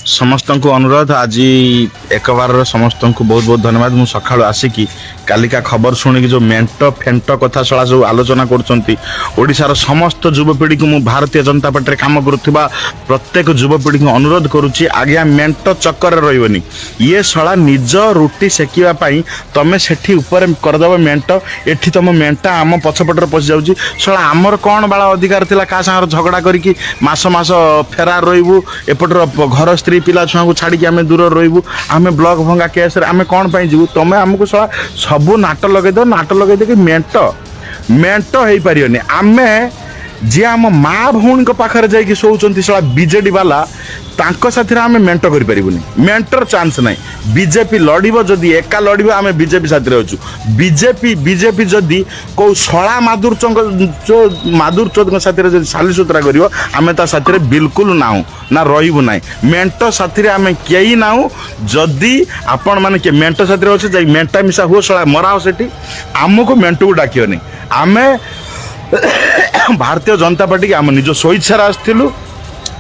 समस्त को अनुरोध आज एक बार समस्त को बहुत बहुत धन्यवाद। मुझे सका आसिकी कालिका खबर शुणिकी जो मेंट फेंट कथा सला सब आलोचना कर समस्त युवपीढ़ी को भारतीय जनता पार्टी काम करुवा प्रत्येक युवपीढ़ी को अनुरोध करुच्ची आज्ञा मेंट चक्कर रही ये सला निज रुटी सेकिवाई तुम से करदेव मेंट एठी तुम मेंटा आम पछपटर पशि जाऊँगी सला आमर कौन बाला अधिकार थिला का सागर झगड़ा करिकी मास मास फेरार रही एपटर घर स्त्री पिला छुआ को छाड़ी आम दूर रही आम ब्लॉक भंगा केस आम कौन पाई जीवु तुम आमको सला सबू नाट लगे नाट लगे कि मेंट मेंट हो पारे आम जी आम माँ भौणी पाखे जाकि शोचती सला बीजेडी वाला तांको साथी आम मेंट करें मेंटर चांस ना बीजेपी लड़ब जदि एका लड़ब आम बीजेपी साथी अच्छु बीजेपी जदि कौ शला माधुर चौधरी साथी साली सुतरा कर आम ता साथी बिल्कुल नाऊ ना रही ना मेंट साथी आम कई नाऊ जदि आपण मैंने मेंट साथी अच्छे जा मेंटा मिशा हुआ शला मराओ से आमको मेंट को डाकियोनी आम भारतीय जनता पार्टी आम निज स्वेच्छा आसलु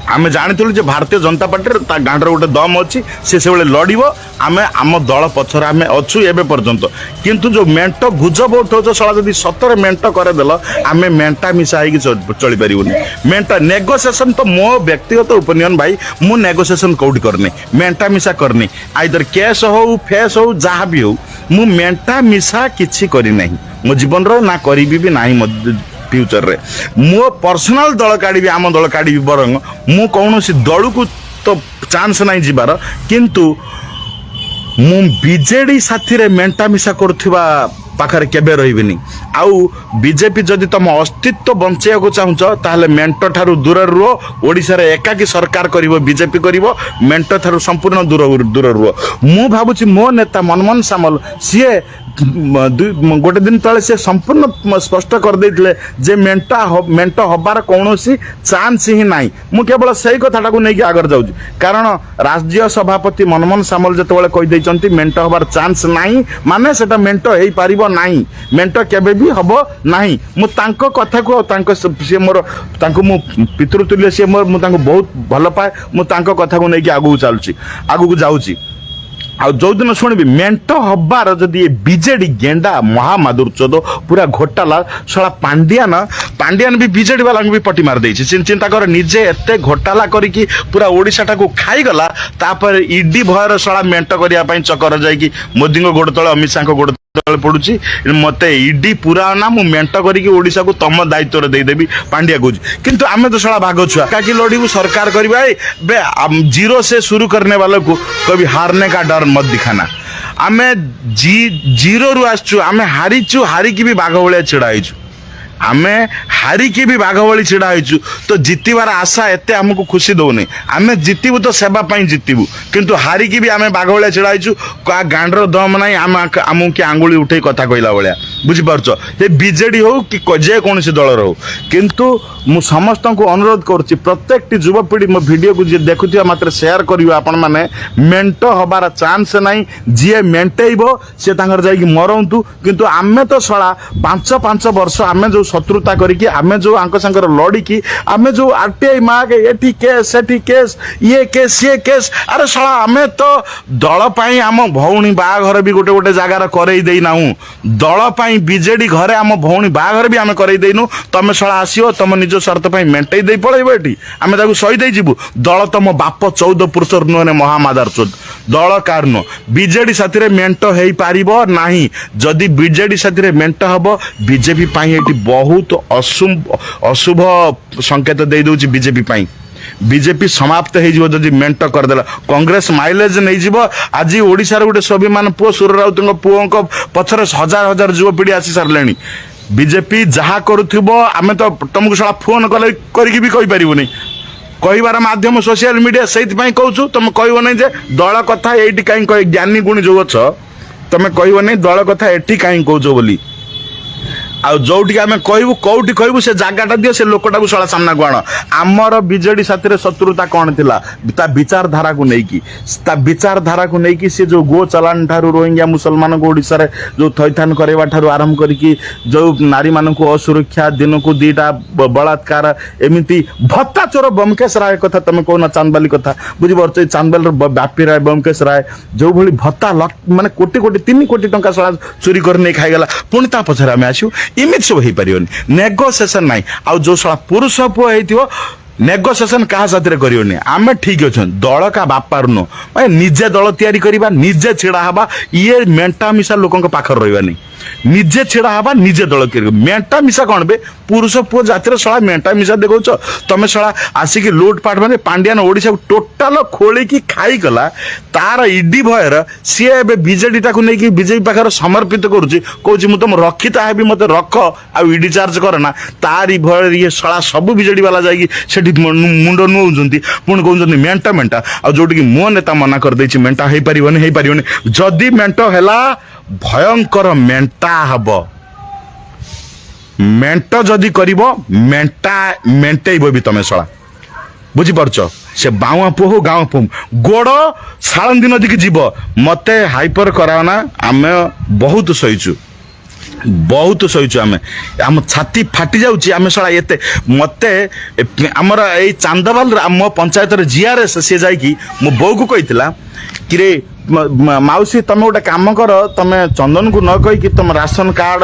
आम जानी भारतीय जनता पार्टी गाँव गोटे दम अच्छी से लड़ब आम आम दल पछर आम अच्छु एवं पर्यंत किंतु जो मेंट गुजब उठाऊ सला जब सतरे मेंट करदेल आम मेंटा मिशा चली पारूनी मेंट नेगोसिएशन तो मो व्यक्तिगत ओपिनियन भाई मु नेगोसिएशन कौटी करनी मेंटा मिशा करनी आइदर केस हो फेस हो जहाँ भी हो मु मेंटा मिशा किसी करना मो जीवन ना करी भी ना फ्यूचर रे मो पर्सनल दल काढ़ी आम दल काढ़ी बरंग मु कौन दल को तो चांस नहीं जीवार किंतु मु बीजेडी साथी रे मेंटा मिशा करुवा पाखरे केबे रहिबिनी आउ बीजेपी जदि तुम अस्तित्व बंचाइया को चाहूच ताहले मेंट ठारू दूर रुह ओडिशा रे एकाकी सरकार करिवो बीजेपी करिवो मेंट ठारू संपूर्ण दूर रुह मु भाबुची मो नेता मनमोहन सामल सीए गोटे दिन तले से संपूर्ण स्पष्ट कर देथिले जे मेंट हबार कौनसी चांस ही नाही मु केवल सही कथाटा को नेकी आगर जाउची कारण राज्य सभापति मनमोहन सामल जतबेले कहि दैचंती मेंट हबार चांस नाही माने सेटा मेंट हेई पारिबो नाही मेंट केबे भी हबो नाही मु तांको कथा को तांको से मोर तांको मु पितृतुल्य से मोर मु तांको बहुत भल पाए मु तांको कथा को नेकी आगु चालुची आगु को जाउची आ जो दिन शुणबी मेंट हबार जदि बीजेडी गेंडा महामाधुर चौद पूरा घोटाला सला पांडियान भी बीजेडी वाला भी पटी मार देछि चिंता कर निजे एते घोटाला करिकी पूरा ओडिशा टाको खाई गला तापर ईडी भयर सला मेंट करिया पई चक्कर जाईकी मोदी को गोड़ तळे अमित शाह को गोड़ तळे पडुची मते ईडी पूरा ना मु मेंट करिकी ओडिशा को तम दायित्व रे दे देबी पांड्या को किंतु आमे तो सला भागो छुआ काकी लड़ीबू सरकार करबा बे जीरो से शुरू करने वालों को कभी हारने का डर मत दिखाना आमे जीरो रु आसचु आमे हारिचु हारिकी भी बाघ भलिया छिड़ा आइचु आमे हारिकी भी बाघ भली छिड़ा होइचु तो जितबार आशा एते हमको खुशी दौनी आमे जितबू तो सेवा पाई जितबू किंतु हारिकी भी आमे बाघ भलिया छिड़ा होइचु का गांडर दम नाही आमु के आंगुली उठे कथा कहला भलिया बुझी पारछ ये बीजेडी हो कि जे कोनसी दल हो किंतु मु समस्त को अनुरोध करुच्ची प्रत्येक युवपीढ़ी मो वीडियो को जी देखुथिबा मात्र शेयर करियो आपण माने मेंट हबार चांस नाही जी मेंटेइबो से तांगर जाई मरंतु किंतु आमे तो सला 5 वर्ष आमे जो शत्रुता करिकी आमे जो आंक संगर लड़िकी आमे जो आरटीआई माग एठी केस सेठी केस ये केस अरे सला आमे तो दल पाई आम भौणी बाघर भी गोटे गोटे जगार करई देई नाहू दल पाई बीजेडी घरे आम भौणी बाघर भी आमे करई देइनु तमे सला आसियो तम निज स्वार्थ पाई मेंटेई देई पळैबो एठी आमे ताकू सही देई जिबु दल तम बाप 14 पुरुषर नुने महामादार चोद दल कारनो बीजेडी साथी रे मेंट हेई पारिबो नाही जदी बीजेडी साथी रे मेंट हबो बीजेपी पाई एठी बहुत अशुभ संकेत दे दउची बीजेपी पाई बीजेपी समाप्त हो जदि मेंट करदेला कांग्रेस माइलेज नहीं जीव आज ओडिशा रे गोटे स्वाभिमान पुओ सुर राउत पुओं पछरे हजार हजार युवपीढ़ी आसी सारे बीजेपी जहाँ करुथिबो आमे तो तुमको सला फोन कले करिकी भी कहि परिबोनी कहबार माध्यम सोशल मीडिया से कहूँ तुम कहब नहीं जे दल कथा ये कहीं ज्ञानी गुणी जो अछ तुम कहब नहीं दल कथा ये कहीं कौच बोली ଆଉ ଯୋଉଠି ଆମେ କହିବୁ କୋଉଠି କହିବୁ ସେ ଜାଗାଟା ଦିଅ, ସେ ଲୋକଟାକୁ ଶଳା ସାମ୍ନାକୁ ଆଣ। ଆମର ବିଜେଡି ସାଥିରେ ଶତ୍ରୁତା କ'ଣ ଥିଲା? ତା ବିଚାରଧାରାକୁ ନେଇକି ସେ ଯୋଉ ଗୋ ଚାଲାଣ ଠାରୁ ରୋହିଙ୍ଗ୍ୟା ମୁସଲମାନଙ୍କୁ ଓଡ଼ିଶାରେ ଯୋଉ ଥଇଥାନ କରାଇବା ଠାରୁ ଆରମ୍ଭ କରିକି ଯୋଉ ନାରୀମାନଙ୍କୁ ଅସୁରକ୍ଷା, ଦିନକୁ 2ଟା ବଳାତ୍କାର, ଏମିତି ଭତ୍ତା ଚୋର ବ୍ଯୋମକେଶ ରାୟ କଥା ତମେ କହୁନ, ଚାନ୍ଦବାଲି କଥା ବୁଝିପାରୁଛ? ଏଇ ଚାନ୍ଦବାଲିର ବାପି ରାୟ, ବ୍ଯୋମକେଶ ରାୟ ଯୋଉଭଳି ଭତ୍ତା ମାନେ କୋଟି 3 କୋଟି ଟଙ୍କା ଶଳା ଚୋରି କରି ନେଇ ଖାଇଗଲା, ପୁଣି ତା ପଛରେ ଆମେ ଆସିବୁ। ଏମିତି ସବୁ ହେଇପାରିବନି, ନେଗୋସିଏସନ ନାହିଁ। ଆଉ ଯୋଉ ଶଳା ପୁରୁଷ ପୁଅ ହେଇଥିବ ନେଗୋସିଏସନ କାହା ସାଥିରେ କରିବନି। ଆମେ ଠିକ ଅଛନ୍ତି, ଦଳ କା ବାପାର ନୁହଁ, ମାନେ ନିଜେ ଦଳ ତିଆରି କରିବା, ନିଜେ ଛିଡା ହବା, ଇଏ ମେଣ୍ଟା ମିଶା ଲୋକଙ୍କ ପାଖରେ ରହିବାନି। ନିଜେ ଛିଡା ହବା, ନିଜେ ଦଳ ତିଆରି କରିବା। ମେଣ୍ଟା ମିଶା କ'ଣ ବେ? ପୁରୁଷ ପୁଅ ଜାତିରେ ଶଳା ମେଣ୍ଟା ମିଶା ଦେଖାଉଛ ତମେ। ଶଳା ଆସିକି ଲୁଟପାଟ ମାନେ ପାଣ୍ଡିଆନ ଓଡ଼ିଶାକୁ ଟୋଟାଲ ଖୋଳିକି ଖାଇଗଲା। ତାର ଇଡି ଭୟର ସିଏ ଏବେ ବିଜେଡିଟାକୁ ନେଇକି ବିଜେପି ପାଖରେ ସମର୍ପିତ କରୁଛି, କହୁଛି ମୁଁ ତମ ରକ୍ଷିତା ହେବି, ମତେ ରଖ ଆଉ ଇଡି ଚାର୍ଜ କରେ ନା। ତାରି ଭୟରେ ଇଏ ଶଳା ସବୁ ବିଜେଡି ବାଲା ଯାଇକି ସେଠି ମୁଣ୍ଡ ନୁଆଉଛନ୍ତି, ପୁଣି କହୁଛନ୍ତି ମେଣ୍ଟା। ଆଉ ଯୋଉଠିକି ମୋ ନେତା ମନା କରିଦେଇଛି ମେଣ୍ଟା ହେଇପାରିବନି। ଯଦି ମେଣ୍ଟ ହେଲା ଭୟଙ୍କର ମେଣ୍ଟା ହବ। ମେଣ୍ଟ ଯଦି କରିବ ମେଣ୍ଟେଇବ ବି ତମେ ଶଳା, ବୁଝିପାରୁଛ? ସେ ବାଉଆ ପୁଅ ହଉ ଗାଁ ପୁଅ, ଗୋଡ଼ ସାଳନ୍ଦୀ ନଦୀକି ଯିବ। ମତେ ହାଇପର କରାଅ ନା, ଆମେ ବହୁତ ଶୋଇଛୁ ଆମେ, ଆମ ଛାତି ଫାଟି ଯାଉଛି। ଆମେ ଶଳା ଏତେ ମତେ ଆମର ଏଇ ଚାନ୍ଦବାଲରେ ମୋ ପଞ୍ଚାୟତରେ GRS ସିଏ ଯାଇକି ମୋ ବୋଉକୁ କହିଥିଲା କିରେ ମାଉସୀ ତମେ ଗୋଟେ କାମ କର, ତମେ ଚନ୍ଦନକୁ ନ କହିକି ତମ ରାସନ କାର୍ଡ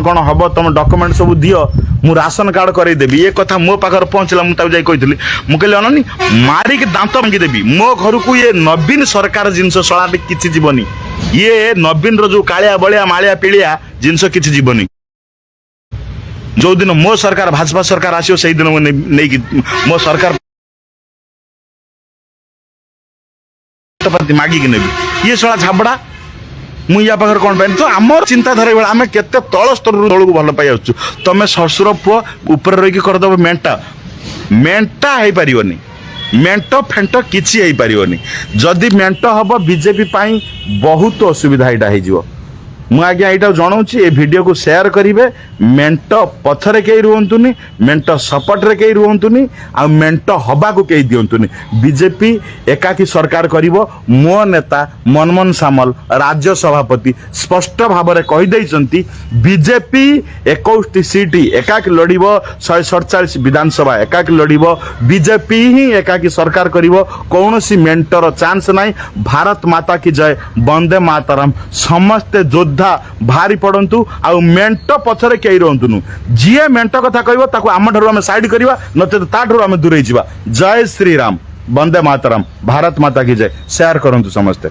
କ'ଣ ହବ ତମ ଡକୁମେଣ୍ଟ ସବୁ ଦିଅ, ମୁଁ ରାସନ କାର୍ଡ କରେଇଦେବି। ଏ କଥା ମୋ ପାଖରେ ପହଞ୍ଚିଲା, ମୁଁ ତାକୁ ଯାଇ କହିଥିଲି। ମୁଁ କହିଲି ଅନନି ମାରିକି ଦାନ୍ତ ଭାଙ୍ଗିଦେବି। ମୋ ଘରକୁ ଇଏ ନବୀନ ସରକାର ଜିନିଷ ଶଳାଟି କିଛି ଯିବନି। ଇଏ ନବୀନର ଯୋଉ କାଳିଆ ବଳିଆ ମାଳିଆ ପିଳିଆ ଜିନିଷ କିଛି ଯିବନି। ଯୋଉଦିନ ମୋ ସରକାର ଭାଜପା ସରକାର ଆସିବ ସେଇଦିନ ମୁଁ ନେଇକି ମୋ ସରକାର ମାଗିକି ନେବି। ଇଏ ଶଳା ଝାବଡା, ମୁଁ ୟା ପାଖରେ କ'ଣ ପାଇଁ? ତ ଆମର ଚିନ୍ତାଧାରା ବେଳେ ଆମେ କେତେ ତଳ ସ୍ତରରୁ ତଳକୁ ଭଲ ପାଇ ଆସୁଛୁ। ତମେ ଶ୍ୱଶୁର ପୁଅ ଉପରେ ରହିକି କରିଦେବ ମେଣ୍ଟା ହେଇପାରିବନି। ମେଣ୍ଟ ଫେଣ୍ଟ କିଛି ହେଇପାରିବନି। ଯଦି ମେଣ୍ଟ ହବ ବିଜେପି ପାଇଁ ବହୁତ ଅସୁବିଧା ଏଇଟା ହେଇଯିବ। ମୁଁ ଆଜ୍ଞା ଏଇଟା ଜଣାଉଛି, ଏ ଭିଡ଼ିଓକୁ ସେୟାର କରିବେ। ମେଣ୍ଟ ପଛରେ କେହି ରୁହନ୍ତୁନି, ମେଣ୍ଟ ସପୋର୍ଟରେ କେହି ରୁହନ୍ତୁନି, ଆଉ ମେଣ୍ଟ ହବାକୁ କେହି ଦିଅନ୍ତୁନି। ବିଜେପି ଏକାକୀ ସରକାର କରିବ। ମୋ ନେତା ମନମୋହନ ସାମଲ ରାଜ୍ୟ ସଭାପତି ସ୍ପଷ୍ଟ ଭାବରେ କହିଦେଇଛନ୍ତି, ବିଜେପି 21ଟି ସିଟ୍ ଏକାକୀ ଲଢ଼ିବ, 147 ବିଧାନସଭା ଏକାକୀ ଲଢ଼ିବ। ବିଜେପି ହିଁ ଏକାକୀ ସରକାର କରିବ, କୌଣସି ମେଣ୍ଟର ଚାନ୍ସ ନାହିଁ। ଭାରତ ମାତା କି ଜୟ, ବନ୍ଦେ ମାତରମ୍। ସମସ୍ତେ ଯୋଦ୍ଧା ବାହାରି ପଡ଼ନ୍ତୁ, ଆଉ ମେଣ୍ଟ ପଛରେ କେହି ରୁହନ୍ତୁନୁ। ଯିଏ ମେଣ୍ଟ କଥା କହିବ ତାକୁ ଆମଠାରୁ ଆମେ ସାଇଡ କରିବା, ନଚେତ ତାଠାରୁ ଆମେ ଦୂରେଇ ଯିବା। ଜୟ ଶ୍ରୀରାମ, ବନ୍ଦେ ମାତରମ୍, ଭାରତ ମାତା କି ଜୟ। ସେୟାର କରନ୍ତୁ ସମସ୍ତେ।